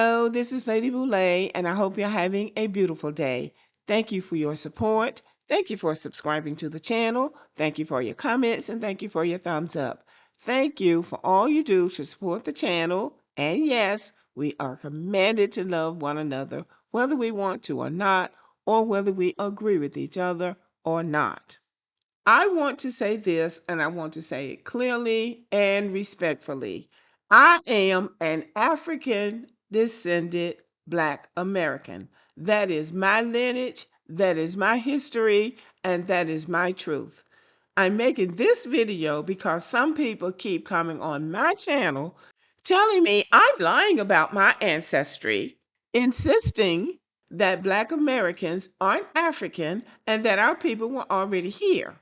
Hello, this is Lady Boulay, and I hope you're having a beautiful day. Thank you for your support. Thank you for subscribing to the channel. Thank you for your comments, and thank you for your thumbs up. Thank you for all you do to support the channel. And yes, we are commanded to love one another, whether we want to or not, or whether we agree with each other or not. I want to say this, and I want to say it clearly and respectfully. I am an African descended Black American. That is my lineage, that is my history, and that is my truth. I'm making this video because some people keep coming on my channel telling me I'm lying about my ancestry, insisting that Black Americans aren't African and that our people were already here.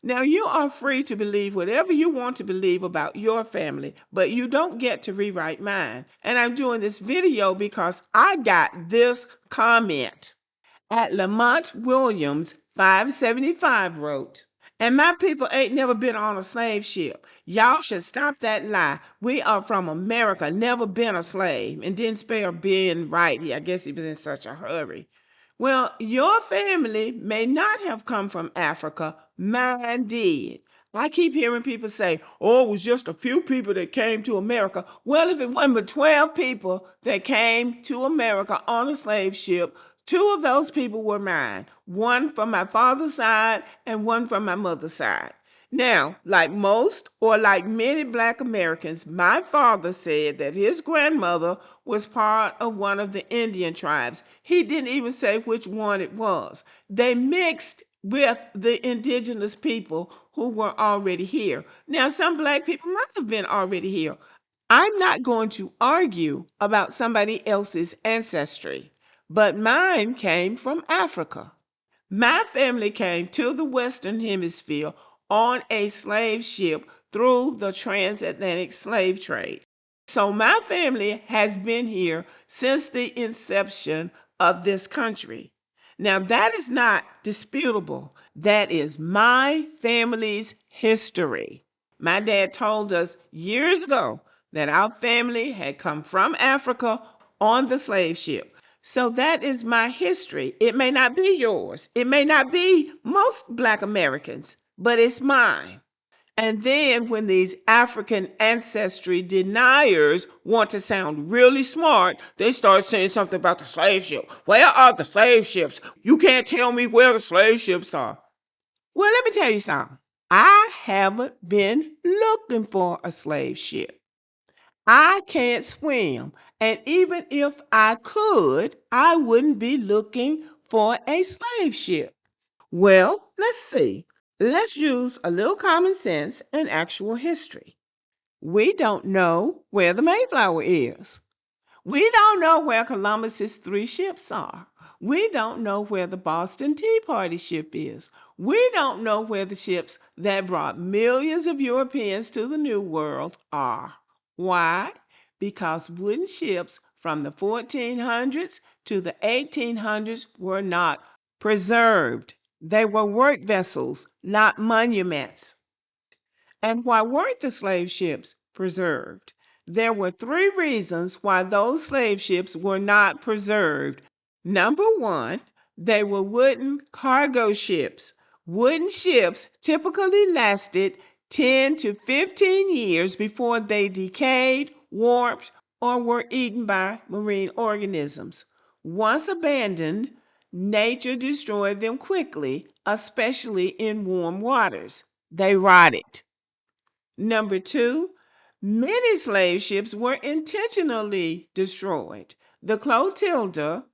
Now, you are free to believe whatever you want to believe about your family, but you don't get to rewrite mine. And I'm doing this video because I got this comment. At Lamont Williams, 575 wrote, and my people ain't never been on a slave ship. Y'all should stop that lie. We are from America, never been a slave. And didn't spell being right. I guess he was in such a hurry. Well, your family may not have come from Africa. Mine did. I keep hearing people say, oh, it was just a few people that came to America. Well, if it wasn't but 12 people that came to America on a slave ship, 2 of those people were mine. One from my father's side and one from my mother's side. Now, like most or like many Black Americans, my father said that his grandmother was part of one of the Indian tribes. He didn't even say which one it was. They mixed with the indigenous people who were already here. Now, some Black people might have been already here. I'm not going to argue about somebody else's ancestry, but mine came from Africa. My family came to the Western Hemisphere on a slave ship through the transatlantic slave trade. So my family has been here since the inception of this country. Now, that is not disputable. That is my family's history. My dad told us years ago that our family had come from Africa on the slave ship. So that is my history. It may not be yours. It may not be most Black Americans, but it's mine. And then when these African ancestry deniers want to sound really smart, they start saying something about the slave ship. Where are the slave ships? You can't tell me where the slave ships are. Well, let me tell you something. I haven't been looking for a slave ship. I can't swim, and even if I could, I wouldn't be looking for a slave ship. Well, let's see. Let's use a little common sense and actual history. We don't know where the Mayflower is. We don't know where Columbus's 3 ships are. We don't know where the Boston Tea Party ship is. We don't know where the ships that brought millions of Europeans to the New World are. Why? Because wooden ships from the 1400s to the 1800s were not preserved. They were work vessels, not monuments. And why weren't the slave ships preserved? There were 3 reasons why those slave ships were not preserved. Number 1, they were wooden cargo ships. Wooden ships typically lasted 10 to 15 years before they decayed, warped, or were eaten by marine organisms. Once abandoned, nature destroyed them quickly, especially in warm waters. They rotted. Number 2, many slave ships were intentionally destroyed. The Clotilda,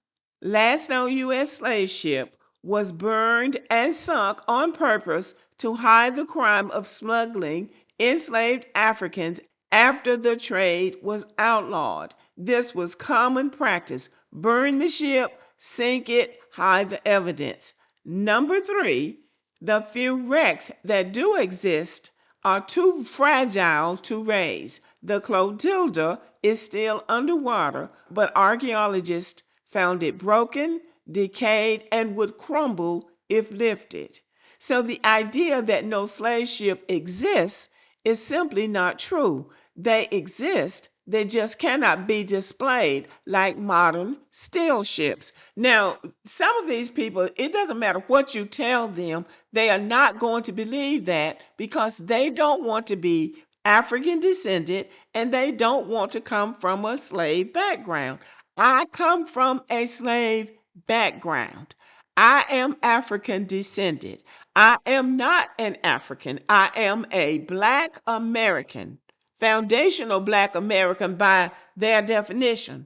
last known U.S. slave ship, was burned and sunk on purpose to hide the crime of smuggling enslaved Africans after the trade was outlawed. This was common practice. Burn the ship, sink it, hide the evidence. Number 3, the few wrecks that do exist are too fragile to raise. The Clotilda is still underwater, but archaeologists found it broken, decayed, and would crumble if lifted. So the idea that no slave ship exists is simply not true. They exist, They just cannot be displayed like modern steel ships. Now, some of these people, it doesn't matter what you tell them, they are not going to believe that because they don't want to be African descended and they don't want to come from a slave background. I come from a slave background. I am African descended. I am not an African. I am a Black American, foundational Black American by their definition.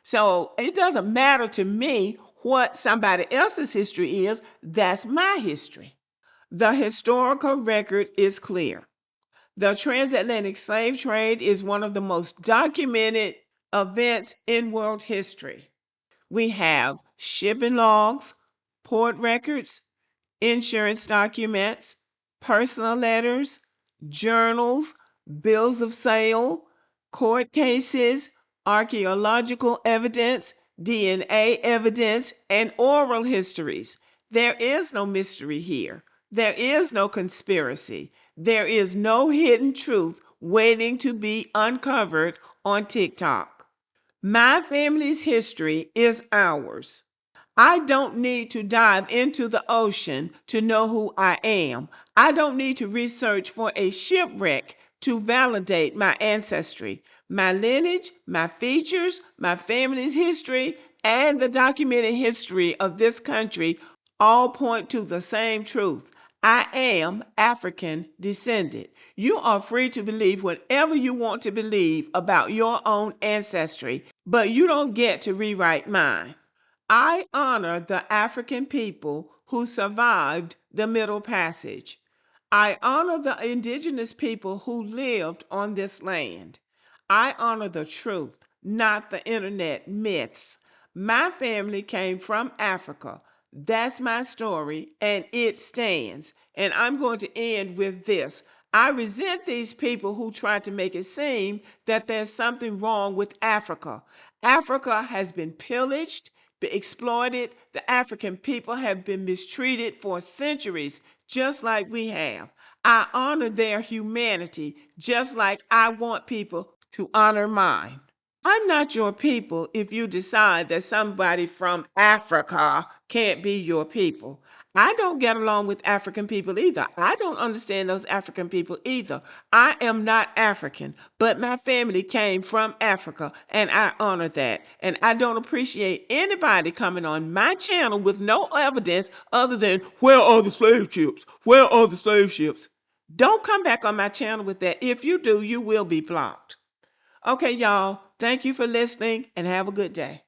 So it doesn't matter to me what somebody else's history is. That's my history. The historical record is clear. The transatlantic slave trade is one of the most documented events in world history. We have shipping logs, port records, insurance documents, personal letters, journals, bills of sale, court cases, archaeological evidence, DNA evidence, and oral histories. There is no mystery here. There is no conspiracy. There is no hidden truth waiting to be uncovered on TikTok. My family's history is ours. I don't need to dive into the ocean to know who I am. I don't need to research for a shipwreck to validate my ancestry. My lineage, my features, my family's history, and the documented history of this country all point to the same truth. I am African descended. You are free to believe whatever you want to believe about your own ancestry, but you don't get to rewrite mine. I honor the African people who survived the Middle Passage. I honor the indigenous people who lived on this land. I honor the truth, not the internet myths. My family came from Africa. That's my story, and it stands. And I'm going to end with this. I resent these people who try to make it seem that there's something wrong with Africa. Africa has been pillaged, been exploited. The African people have been mistreated for centuries, just like we have. I honor their humanity, just like I want people to honor mine. I'm not your people if you decide that somebody from Africa can't be your people. I don't get along with African people either. I don't understand those African people either. I am not African, but my family came from Africa and I honor that. And I don't appreciate anybody coming on my channel with no evidence other than, where are the slave ships? Where are the slave ships? Don't come back on my channel with that. If you do, you will be blocked. Okay, y'all. Thank you for listening and have a good day.